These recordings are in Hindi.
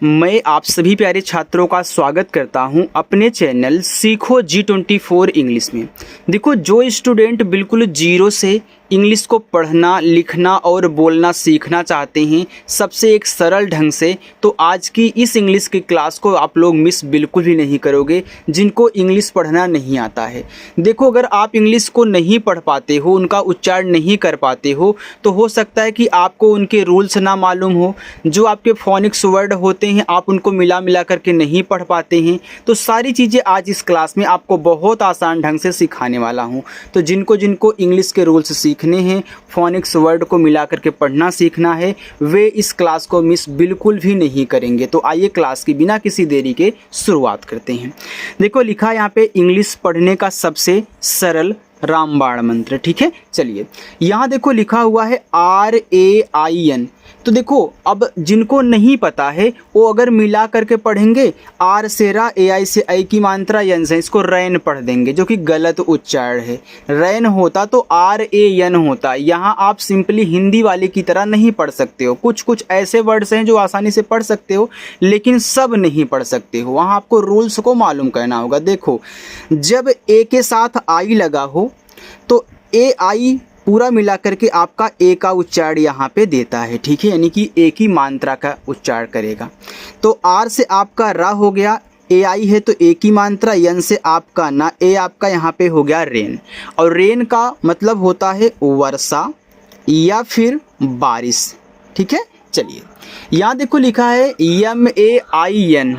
मैं आप सभी प्यारे छात्रों का स्वागत करता हूं अपने चैनल सीखो G24 इंग्लिश में। देखो, जो स्टूडेंट बिल्कुल जीरो से इंग्लिश को पढ़ना, लिखना और बोलना सीखना चाहते हैं सबसे एक सरल ढंग से, तो आज की इस इंग्लिश की क्लास को आप लोग मिस बिल्कुल भी नहीं करोगे जिनको इंग्लिश पढ़ना नहीं आता है। देखो, अगर आप इंग्लिश को नहीं पढ़ पाते हो, उनका उच्चारण नहीं कर पाते हो, तो हो सकता है कि आपको उनके रूल्स ना मालूम हो, जो आपके फोनिक्स वर्ड होते हैं आप उनको मिला करके नहीं पढ़ पाते हैं। तो सारी चीज़ें आज इस क्लास में आपको बहुत आसान ढंग से सिखाने वाला हूँ। तो जिनको इंग्लिश के रूल्स सीखने हैं, फोनिक्स वर्ड को मिला करके पढ़ना सीखना है, वे इस क्लास को मिस बिल्कुल भी नहीं करेंगे। तो आइए क्लास की बिना किसी देरी के शुरुआत करते हैं। देखो, लिखा है यहाँ पे इंग्लिश पढ़ने का सबसे सरल रामबाण मंत्र। ठीक है, चलिए यहाँ देखो लिखा हुआ है RAIN। तो देखो, अब जिनको नहीं पता है वो अगर मिला करके पढ़ेंगे, आर से रा, AI से आई की मात्रा, यन से इसको रैन पढ़ देंगे, जो कि गलत उच्चारण है। रैन होता तो RAN होता। यहाँ आप सिंपली हिंदी वाले की तरह नहीं पढ़ सकते हो। कुछ ऐसे वर्ड्स हैं जो आसानी से पढ़ सकते हो, लेकिन सब नहीं पढ़ सकते हो। वहाँ आपको रूल्स को मालूम करना होगा। देखो, जब ए के साथ आई लगा हो तो AI पूरा मिला करके आपका ए का उच्चारण यहाँ पे देता है। ठीक है, यानी कि एक ही मात्रा का उच्चारण करेगा। तो आर से आपका रा हो गया, AI है तो एक ही मात्रा, यन से आपका ना, ए आपका यहाँ पे हो गया रेन। और रेन का मतलब होता है वर्षा या फिर बारिश। ठीक है, चलिए यहाँ देखो लिखा है MAIN।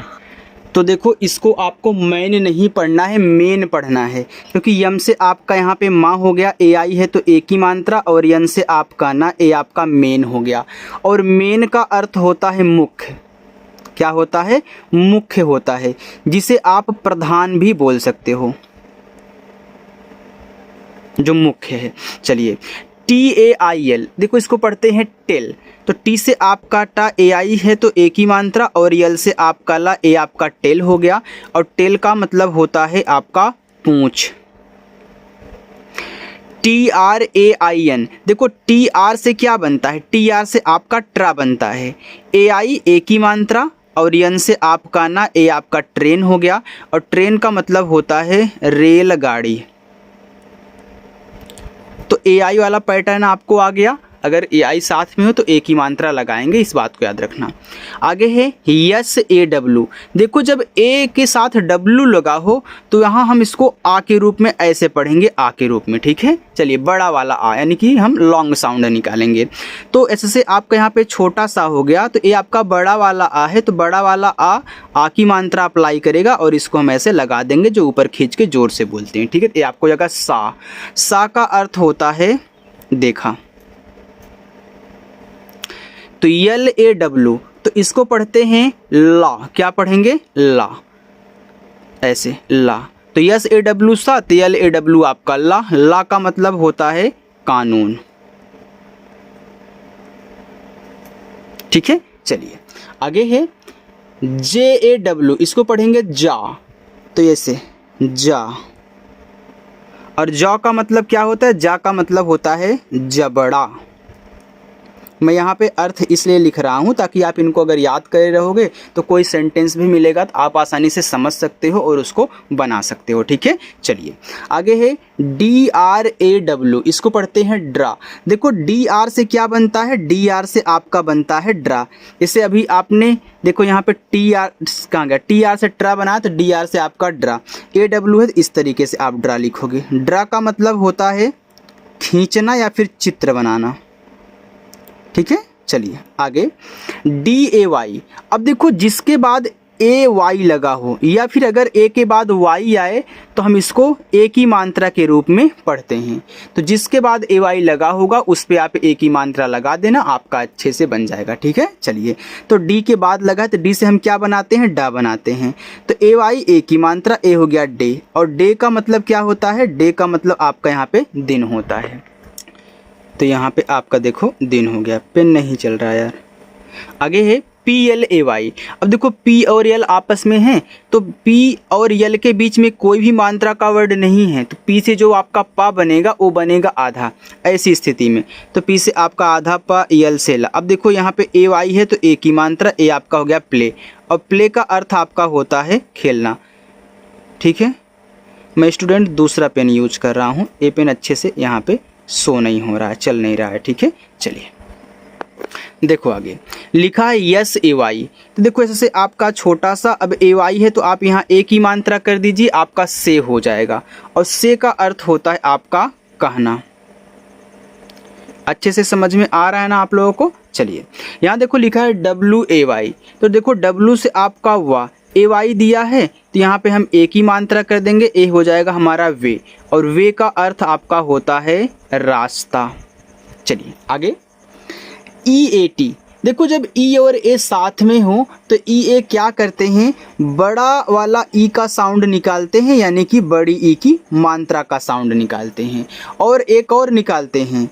तो देखो, इसको आपको मैन नहीं पढ़ना है, मेन पढ़ना है, क्योंकि यम से आपका यहाँ पे माँ हो गया, AI है तो एक ही मात्रा, और यन से आपका ना, ए आपका मेन हो गया। और मेन का अर्थ होता है मुख्य। क्या होता है? मुख्य होता है, जिसे आप प्रधान भी बोल सकते हो, जो मुख्य है। चलिए, TAIL, देखो इसको पढ़ते हैं टेल। तो टी से आपका टा, AI है तो एक ही मात्रा, और यल से आपका ला, ए आपका टेल हो गया। और टेल का मतलब होता है आपका पूंछ। TRAIN, देखो TR से क्या बनता है? TR से आपका ट्रा बनता है। AI एक ही मात्रा, और यन से आपका ना, ए आपका ट्रेन हो गया। और ट्रेन का मतलब होता है रेलगाड़ी। तो AI वाला पैटर्न आपको आ गया। अगर AI साथ में हो तो एक ही मात्रा लगाएंगे, इस बात को याद रखना। आगे है SAW। देखो, जब A के साथ W लगा हो तो यहाँ हम इसको आ के रूप में ऐसे पढ़ेंगे, आ के रूप में। ठीक है, चलिए बड़ा वाला आ, यानी कि हम लॉन्ग साउंड निकालेंगे। तो ऐसे से आपका यहाँ पे छोटा सा हो गया, तो ये आपका बड़ा वाला आ है, तो बड़ा वाला आ की मात्रा अप्लाई करेगा, और इसको हम ऐसे लगा देंगे, जो ऊपर खींच के जोर से बोलते हैं। ठीक है, ये आपको जगह सा का अर्थ होता है देखा। तो LAW, तो इसको पढ़ते हैं ला। क्या पढ़ेंगे? ला, ऐसे ला। तो SAW सा, तो LAW आपका ला। ला का मतलब होता है कानून। ठीक है, चलिए आगे है JAW, इसको पढ़ेंगे जा। तो ऐसे जा। और जा का मतलब क्या होता है? जा का मतलब होता है जबड़ा। मैं यहाँ पे अर्थ इसलिए लिख रहा हूँ ताकि आप इनको अगर याद करे रहोगे तो कोई सेंटेंस भी मिलेगा तो आप आसानी से समझ सकते हो और उसको बना सकते हो। ठीक है, चलिए आगे है DRAW, इसको पढ़ते हैं ड्रा। देखो, DR से क्या बनता है? DR से आपका बनता है ड्रा। इसे अभी आपने देखो यहाँ पे TR कहाँ गया? TR से ट्रा बनाया, तो DR से आपका ड्रा। AW है तो इस तरीके से आप ड्रा लिखोगे। ड्रा का मतलब होता है खींचना या फिर चित्र बनाना। ठीक है, चलिए आगे DAY। अब देखो, जिसके बाद AY लगा हो, या फिर अगर A के बाद Y आए तो हम इसको एक ही मात्रा के रूप में पढ़ते हैं। तो जिसके बाद AY लगा होगा उस पे आप एक ही मात्रा लगा देना, आपका अच्छे से बन जाएगा। ठीक है, चलिए, तो D के बाद लगा तो D से हम क्या बनाते हैं? डा बनाते हैं। तो AY एक ही मात्रा, ए हो गया डे। और डे का मतलब क्या होता है? डे का मतलब आपका यहाँ पे दिन होता है। तो यहाँ पे आपका देखो दिन हो गया। पेन नहीं चल रहा यार। आगे है PLAY। अब देखो P और L आपस में हैं, तो P और L के बीच में कोई भी मात्रा का वर्ड नहीं है, तो P से जो आपका पा बनेगा वो बनेगा आधा। ऐसी स्थिति में तो P से आपका आधा पा, L से ला। अब देखो यहाँ पे AY है तो A की मात्रा, A आपका हो गया प्ले, और प्ले का अर्थ आपका होता है खेलना। ठीक है, मैं स्टूडेंट दूसरा पेन यूज कर रहा हूँ, ये पेन अच्छे से यहाँ पे शो नहीं हो रहा है, चल नहीं रहा है। ठीक है, चलिए देखो आगे लिखा है यस AY। तो देखो ऐसे से आपका छोटा सा, अब AY है तो आप यहाँ A की मात्रा कर दीजिए, आपका से हो जाएगा, और से का अर्थ होता है आपका कहना। अच्छे से समझ में आ रहा है ना आप लोगों को। चलिए यहाँ देखो लिखा है WAY। तो देखो W से आपका वा, AY दिया है तो यहाँ पे हम A की मात्रा कर देंगे, A हो जाएगा हमारा वे, और वे का अर्थ आपका होता है रास्ता। चलिए आगे EAT। देखो जब E और A साथ में हो तो EA क्या करते हैं, बड़ा वाला E का साउंड निकालते हैं, यानी कि बड़ी E की मात्रा का साउंड निकालते हैं, और एक और निकालते हैं,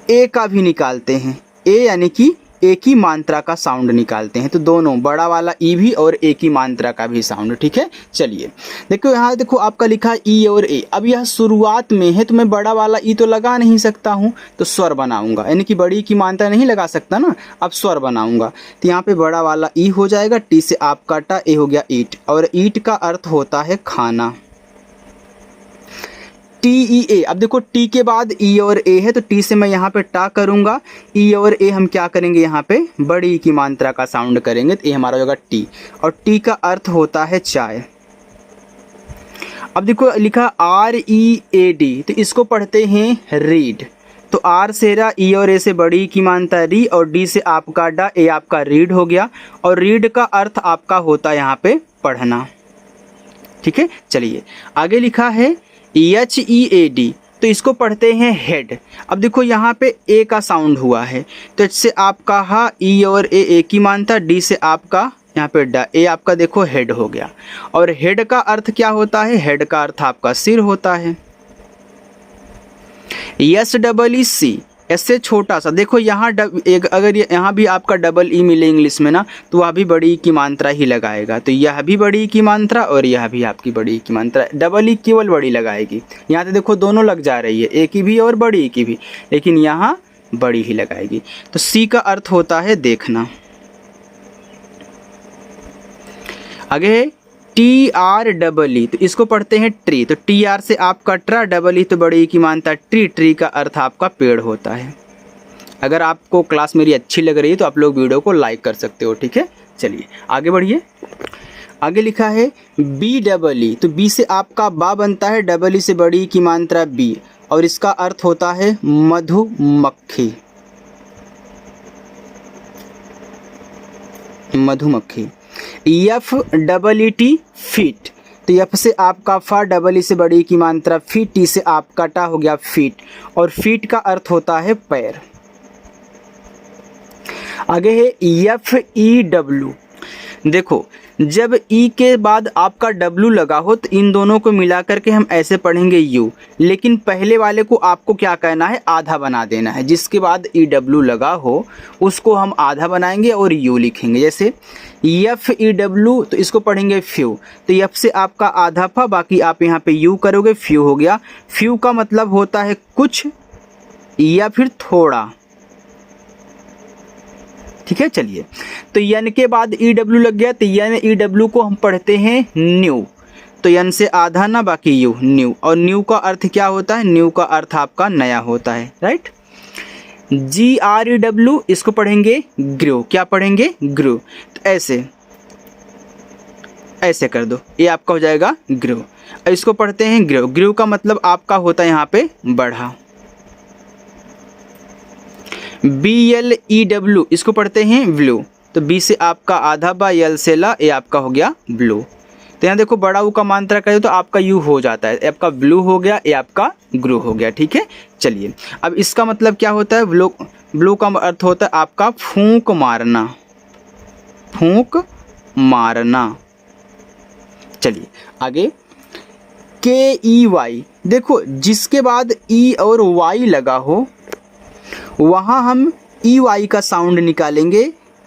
A का भी निकालते हैं, A यानी कि A की मात्रा का साउंड निकालते हैं। तो दोनों बड़ा वाला E भी और A की मात्रा का भी साउंड। ठीक है, चलिए देखो यहाँ देखो आपका लिखा है E और A। अब यह शुरुआत में है तो मैं बड़ा वाला E तो लगा नहीं सकता हूँ, तो स्वर बनाऊंगा, यानी कि बड़ी की मात्रा नहीं लगा सकता ना, अब स्वर बनाऊंगा। तो यहाँ पे बड़ा वाला E हो जाएगा, टी से आपका टा, ए हो गया ईट, और ईट का अर्थ होता है खाना। TEA। अब देखो टी के बाद E और A है तो टी से मैं यहाँ पे टा करूँगा, E और A हम क्या करेंगे, यहाँ पे बड़ी की मात्रा का साउंड करेंगे, तो ये हमारा होगा टी, और टी का अर्थ होता है चाय। अब देखो लिखा READ, तो इसको पढ़ते हैं रीड। तो R से रा, E और A से बड़ी की मात्रा री, और D से आपका डा, A आपका रीड हो गया, और रीड का अर्थ आपका होता है यहाँ पे पढ़ना। ठीक है, चलिए आगे लिखा है HEAD, तो इसको पढ़ते हैं हेड। अब देखो यहाँ पे A का साउंड हुआ है, तो इससे आपका हा, E और A की मात्रा, D से आपका यहाँ पे डा, A आपका देखो हेड हो गया। और हेड का अर्थ क्या होता है, हेड का अर्थ आपका सिर होता है। SEEC, ऐसे छोटा सा, देखो यहाँ एक अगर यहाँ भी आपका डबल ई मिले इंग्लिश में ना, तो वह भी बड़ी की मात्रा ही लगाएगा। तो यह भी बड़ी की मात्रा और यह भी आपकी बड़ी की मात्रा, डबल ई केवल बड़ी लगाएगी। यहाँ तो देखो दोनों लग जा रही है, ए की भी और बड़ी की भी, लेकिन यहाँ बड़ी ही लगाएगी। तो सी का अर्थ होता है देखना। आगे है TREE, तो इसको पढ़ते हैं ट्री। तो TR से आपका ट्रा, डबल ई तो बड़ी की मानता ट्री, ट्री का अर्थ आपका पेड़ होता है। अगर आपको क्लास मेरी अच्छी लग रही है तो आप लोग वीडियो को लाइक कर सकते हो। ठीक है, चलिए आगे बढ़िए। आगे लिखा है BEE, तो बी से आपका बा बनता है, डबल ई से बड़ी की मात्रा बी, और इसका अर्थ होता है मधुमक्खी। मधुमक्खी। FEET, फीट, तो एफ से आपका फा, डबल ई से बड़ी की मात्रा फीट, टी से आपका टा हो गया फीट, और फीट का अर्थ होता है पैर। आगे है FEW। देखो जब ई के बाद आपका W लगा हो तो इन दोनों को मिला करके हम ऐसे पढ़ेंगे U, लेकिन पहले वाले को आपको क्या करना है, आधा बना देना है। जिसके बाद EW लगा हो उसको हम आधा बनाएंगे और U लिखेंगे। जैसे FEW, तो इसको पढ़ेंगे फ्यू, तो F से आपका आधा फा, बाकी आप यहाँ पे U करोगे, फ्यू हो गया। फ्यू का मतलब होता है कुछ या फिर थोड़ा। ठीक है, चलिए तो यन के बाद EW लग गया, तो यन EW को हम पढ़ते हैं न्यू। तो यन से आधा ना, बाकी यू, न्यू। और न्यू का अर्थ क्या होता है, न्यू का अर्थ आपका नया होता है, राइट। GREW, इसको पढ़ेंगे ग्रो। क्या पढ़ेंगे, ग्रो। तो ऐसे ऐसे कर दो, ये आपका हो जाएगा ग्रो। इसको पढ़ते हैं ग्रो। ग्रो का मतलब आपका होता है यहाँ पे बढ़ा। BLEW, इसको पढ़ते हैं ब्लू। तो बी से आपका आधा बा, यल से ला, ये आपका हो गया ब्लू। तो यहाँ देखो बड़ा ऊ का मात्रा करें तो आपका यू हो जाता है, आपका ब्लू हो गया, ये आपका ग्रो हो गया। ठीक है, चलिए अब इसका मतलब क्या होता है, ब्लू। ब्लू का अर्थ होता है आपका फूंक मारना, फूंक मारना। चलिए आगे KEY। देखो जिसके बाद ई और वाई लगा हो वहाँ हम EY का साउंड निकालेंगे,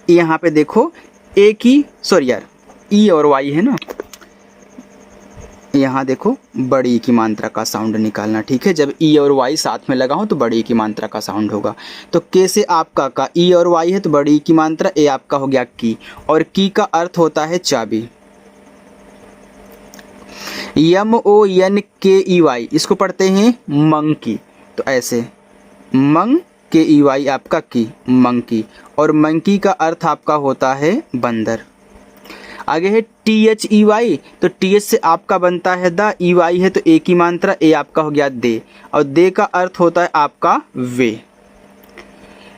यहाँ पे देखो ए की, सॉरी यार, ई और वाई है ना, यहाँ देखो बड़ी की मात्रा का साउंड निकालना, ठीक है। जब ई और वाई साथ में लगा हो तो बड़ी की मात्रा का साउंड होगा। तो के से आपका का ई और वाई है तो बड़ी की मात्रा, ए आपका हो गया की, और की का अर्थ होता है चाबी। MONKEY इसको पढ़ते हैं मंकी, तो ऐसे मंग के ई वाई आपका की, मंकी, और मंकी का अर्थ आपका होता है बंदर। आगे है THEY, तो TH से आपका बनता है द, EY है तो ए की मात्रा, ए आपका हो गया दे, और दे का अर्थ होता है आपका वे।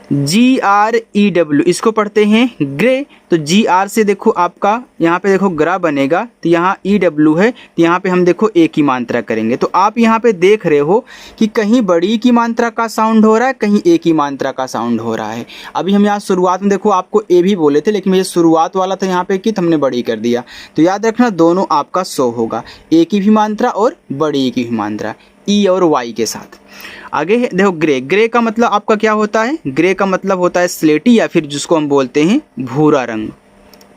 GREW इसको पढ़ते हैं ग्रे, तो GR से देखो आपका यहाँ पे देखो ग्रा बनेगा, तो यहाँ EW है, तो यहाँ पे हम देखो ए की मात्रा करेंगे। तो आप यहाँ पे देख रहे हो कि कहीं बड़ी की मात्रा का साउंड हो रहा है, कहीं ए की मात्रा का साउंड हो रहा है। अभी हम यहाँ शुरुआत में देखो आपको ए भी बोले थे, लेकिन ये शुरुआत वाला था यहाँ पे कि हमने बड़ी कर दिया। तो याद रखना दोनों आपका सो होगा, ए की भी मात्रा और बड़ी की भी मात्रा, ई और वाई के साथ। आगे है देखो ग्रे, ग्रे का मतलब आपका क्या होता है, ग्रे का मतलब होता है स्लेटी या फिर जिसको हम बोलते हैं भूरा रंग।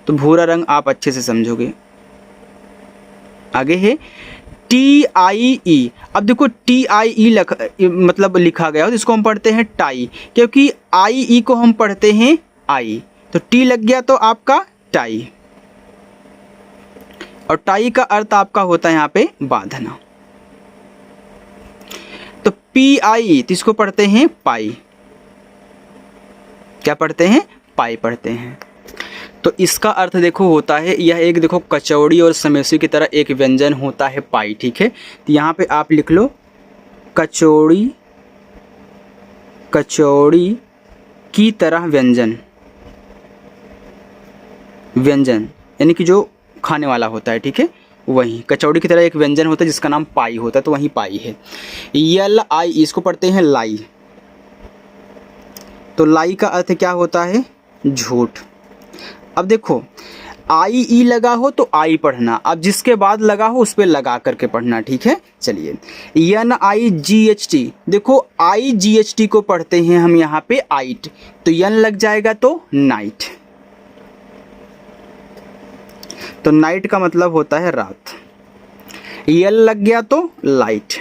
तो भूरा रंग आप अच्छे से समझोगे। आगे है TIE, अब देखो TIE मतलब लिखा गया हो तो इसको हम पढ़ते हैं टाई, क्योंकि IE को हम पढ़ते हैं आई, तो टी लग गया तो आपका टाई, और टाई का अर्थ आपका होता है यहाँ पे बांधना। तो PI तो इसको पढ़ते हैं पाई, क्या पढ़ते हैं, पाई पढ़ते हैं। तो इसका अर्थ देखो होता है, यह एक देखो कचौड़ी और समोसे की तरह एक व्यंजन होता है पाई, ठीक है। तो यहाँ पे आप लिख लो कचौड़ी, कचौड़ी की तरह व्यंजन, व्यंजन यानी कि जो खाने वाला होता है, ठीक है, वही कचौड़ी की तरह एक व्यंजन होता है जिसका नाम पाई होता है, तो वही पाई है। LI इसको पढ़ते हैं लाई, तो लाई का अर्थ क्या होता है, झूठ। अब देखो IE लगा हो तो आई पढ़ना, अब जिसके बाद लगा हो उस पर लगा करके पढ़ना, ठीक है। चलिए NIGHT, देखो IGHT को पढ़ते हैं हम यहाँ पे आइट, तो यन लग जाएगा तो नाइट, तो नाइट का मतलब होता है रात। यल लग गया तो लाइट,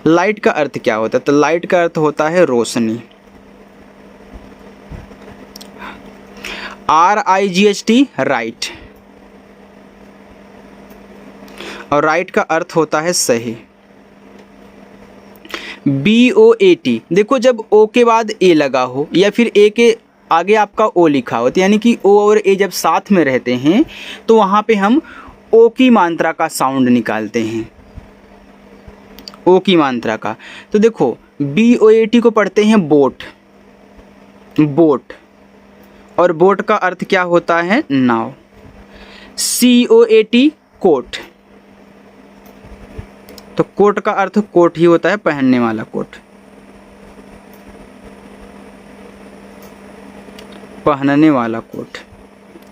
लाइट का अर्थ क्या होता है, तो लाइट का अर्थ होता है रोशनी। RIGHT राइट, और राइट का अर्थ होता है सही। BOAT, देखो जब ओ के बाद ए लगा हो या फिर ए के आगे आपका ओ लिखा हो, तो यानी कि ओ और ए जब साथ में रहते हैं तो वहाँ पे हम ओ की मात्रा का साउंड निकालते हैं, ओ की मात्रा का। तो देखो BOAT को पढ़ते हैं बोट, बोट, और बोट का अर्थ क्या होता है, नाव। COAT कोट, तो कोट का अर्थ कोट ही होता है, पहनने वाला कोट, पहनने वाला कोट,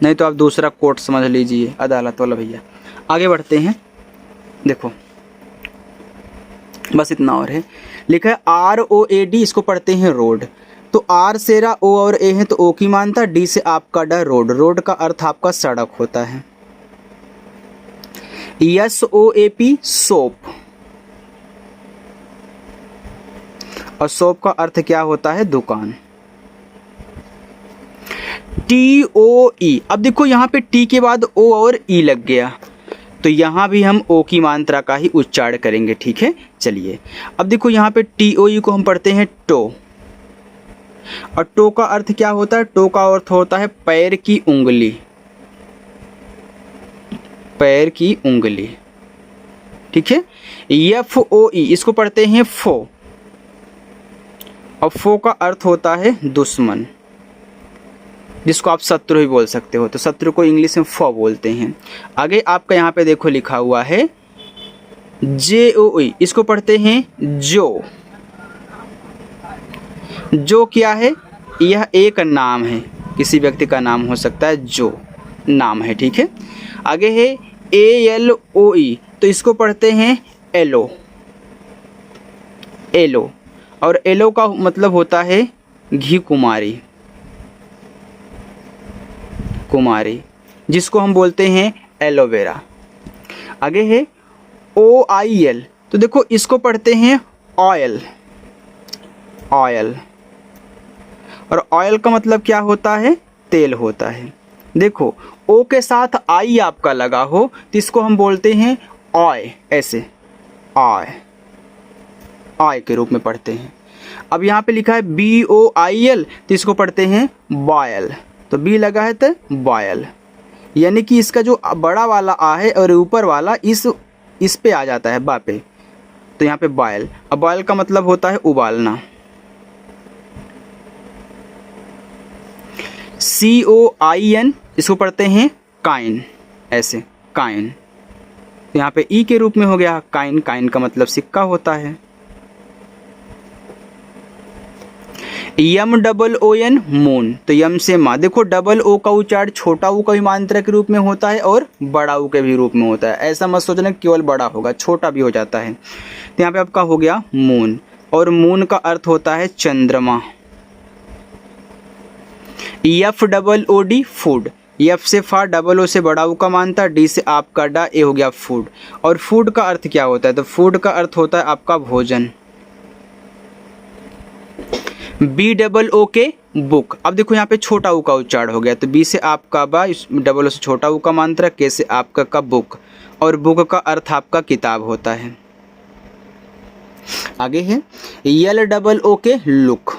नहीं तो आप दूसरा कोट समझ लीजिए, अदालत वाला भैया। आगे बढ़ते हैं, देखो बस इतना और है, लिखा है ROAD इसको पढ़ते हैं रोड, तो R से रा, O और A है तो O की मानता, D से आपका ड, रोड, रोड का अर्थ आपका सड़क होता है। SOAP सोप, और सोप का अर्थ क्या होता है, दुकान। TOE, अब देखो यहाँ पे T के बाद O और E लग गया, तो यहाँ भी हम O की मात्रा का ही उच्चारण करेंगे, ठीक है। चलिए अब देखो यहाँ पे TOE को हम पढ़ते हैं टो, और टो का अर्थ क्या होता है, टो का अर्थ होता है पैर की उंगली, पैर की उंगली, ठीक है। FOE इसको पढ़ते हैं फो, और फो का अर्थ होता है दुश्मन, जिसको आप शत्रु भी बोल सकते हो, तो शत्रु को इंग्लिश में फो बोलते हैं। आगे आपका यहाँ पे देखो लिखा हुआ है JOE इसको पढ़ते हैं जो, जो क्या है, यह एक नाम है, किसी व्यक्ति का नाम हो सकता है, जो नाम है, ठीक है। आगे है ALOE, तो इसको पढ़ते हैं एलो, एलो, और एलो का मतलब होता है घी कुमारी, कुमारी, जिसको हम बोलते हैं एलोवेरा। आगे है OIL, तो देखो इसको पढ़ते हैं ऑयल, ऑयल, और ऑयल का मतलब क्या होता है, तेल होता है। देखो ओ के साथ आई आपका लगा हो तो इसको हम बोलते हैं ऑय, ऐसे ऑय, ऑय के रूप में पढ़ते हैं। अब यहाँ पे लिखा है BOIL, तो इसको पढ़ते हैं बॉयल, तो बी लगा है तो बॉयल, यानी कि इसका जो बड़ा वाला आ है और ऊपर वाला इस पे आ जाता है बा पे, तो यहाँ पे बॉयल। अब बॉयल का मतलब होता है उबालना। COIN, इसको पढ़ते हैं काइन, ऐसे काइन, तो यहाँ पे ई के रूप में हो गया काइन, काइन का मतलब सिक्का होता है। MOON, मून, तो यम से माँ, देखो डबल ओ का उच्चारण छोटा ऊ का भी मात्रा के रूप में होता है और बड़ा ऊ के भी रूप में होता है। ऐसा मत सोचना केवल बड़ा होगा, छोटा भी हो जाता है। तो यहाँ पे आपका हो गया मून, और मून का अर्थ होता है चंद्रमा। FOOD, फूड, एफ से फा, डबल ओ से बड़ा ऊ का मानता, डी से आपका डा, ए हो गया फूड। और फूड का अर्थ क्या होता है, तो फूड का अर्थ होता है आपका भोजन। BOOK, बुक, अब देखो यहाँ पे छोटा ऊ का उच्चारण हो गया, तो बी से आपका बा, डबल ओ से छोटा ऊ का मात्रा, के से आपका का बुक, और बुक का अर्थ आपका किताब होता है। आगे है LOOK, लुक,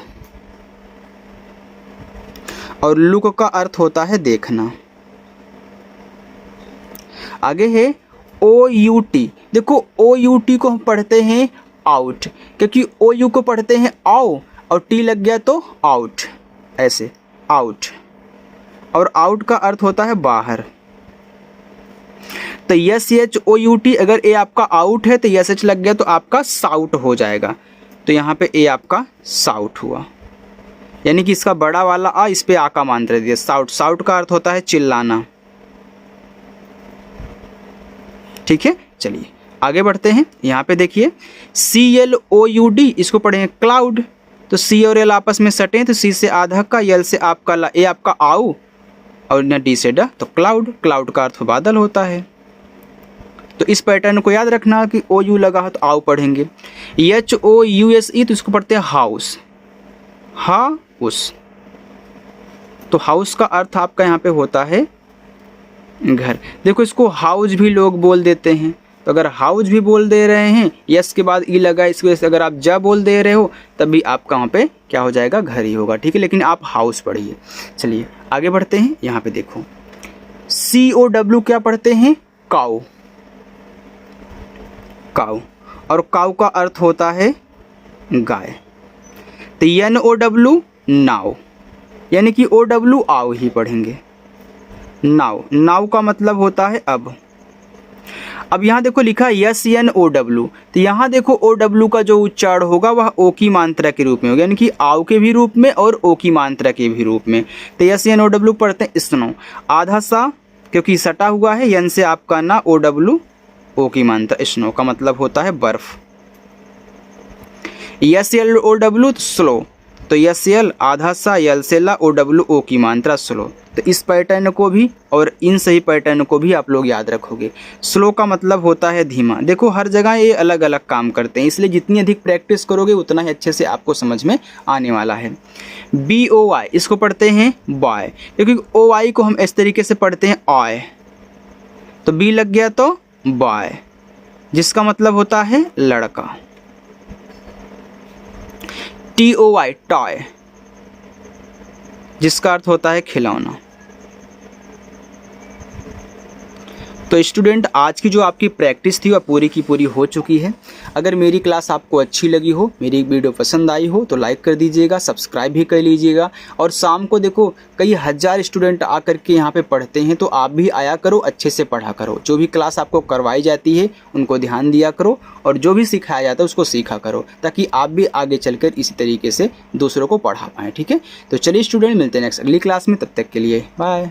और लुक का अर्थ होता है देखना। आगे है OUT, देखो OUT को हम पढ़ते हैं आउट, क्योंकि OU को पढ़ते हैं आओ और टी लग गया तो आउट, ऐसे आउट, और आउट का अर्थ होता है बाहर। तो SHOUT, अगर ए आपका आउट है तो SH लग गया तो आपका साउट हो जाएगा, तो यहाँ पे ए आपका साउट हुआ, यानी कि इसका बड़ा वाला आ, इस पे आ का मात्रा दिया, साउट। साउट का अर्थ होता है चिल्लाना। ठीक है, चलिए आगे बढ़ते हैं। यहाँ पे देखिए CLOUD, इसको पढ़े हैं क्लाउड, तो सी और एल आपस में सटे, तो सी से आधा का, यल से आपका ला, ए आपका आऊ, और न डी से डा, तो क्लाउड, क्लाउड का अर्थ बादल होता है। तो इस पैटर्न को याद रखना कि OU लगा है तो आऊ पढ़ेंगे। HOUSE, तो इसको पढ़ते हैं हाउस, हाउस, तो हाउस का अर्थ आपका यहाँ पे होता है घर। देखो इसको हाउस भी लोग बोल देते हैं, तो अगर हाउस भी बोल दे रहे हैं, यस के बाद ई लगा, इस वजह से अगर आप जा बोल दे रहे हो तब भी आपका वहाँ पे क्या हो जाएगा, घर ही होगा। ठीक है, लेकिन आप हाउस पढ़िए। चलिए आगे बढ़ते हैं। यहाँ पे देखो COW क्या पढ़ते हैं, काऊ, काऊ, और काऊ का अर्थ होता है गाय। तो NOW, नाव, यानी कि OW आओ ही पढ़ेंगे, नाव, नाव का मतलब होता है अब यहाँ देखो लिखा है SNOW, तो यहाँ देखो OW का जो उच्चारण होगा वह ओ की मात्रा के रूप में होगा, यानी कि आओ के भी रूप में और ओ की मात्रा के भी रूप में। तो SNOW पढ़ते हैं स्नो, आधा सा क्योंकि सटा हुआ है, यन से आपका ना, OW ओ की मात्रा, स्नो का मतलब होता है बर्फ। SLOW, तो स्लो, तो SL आधा सा, यल से ला, OW ओ की मात्रा स्लो। तो इस पैटर्न को भी और इन सही पैटर्न को भी आप लोग याद रखोगे। स्लो का मतलब होता है धीमा। देखो हर जगह ये अलग अलग काम करते हैं, इसलिए जितनी अधिक प्रैक्टिस करोगे उतना ही अच्छे से आपको समझ में आने वाला है। BOY, इसको पढ़ते हैं बॉय, क्योंकि OI को हम इस तरीके से पढ़ते हैं ऑय, तो बी लग गया तो बॉय, जिसका मतलब होता है लड़का। TOY, टॉय, जिसका अर्थ होता है खिलौना। तो स्टूडेंट आज की जो आपकी प्रैक्टिस थी वह पूरी की पूरी हो चुकी है। अगर मेरी क्लास आपको अच्छी लगी हो, मेरी वीडियो पसंद आई हो तो लाइक कर दीजिएगा, सब्सक्राइब भी कर लीजिएगा। और शाम को देखो कई हज़ार स्टूडेंट आकर के यहाँ पे पढ़ते हैं, तो आप भी आया करो, अच्छे से पढ़ा करो। जो भी क्लास आपको करवाई जाती है उनको ध्यान दिया करो, और जो भी सिखाया जाता है उसको सीखा करो, ताकि आप भी आगे चलकर इसी तरीके से दूसरों को पढ़ा पाएँ। ठीक है, तो चलिए स्टूडेंट, मिलते हैं नेक्स्ट अगली क्लास में, तब तक के लिए बाय।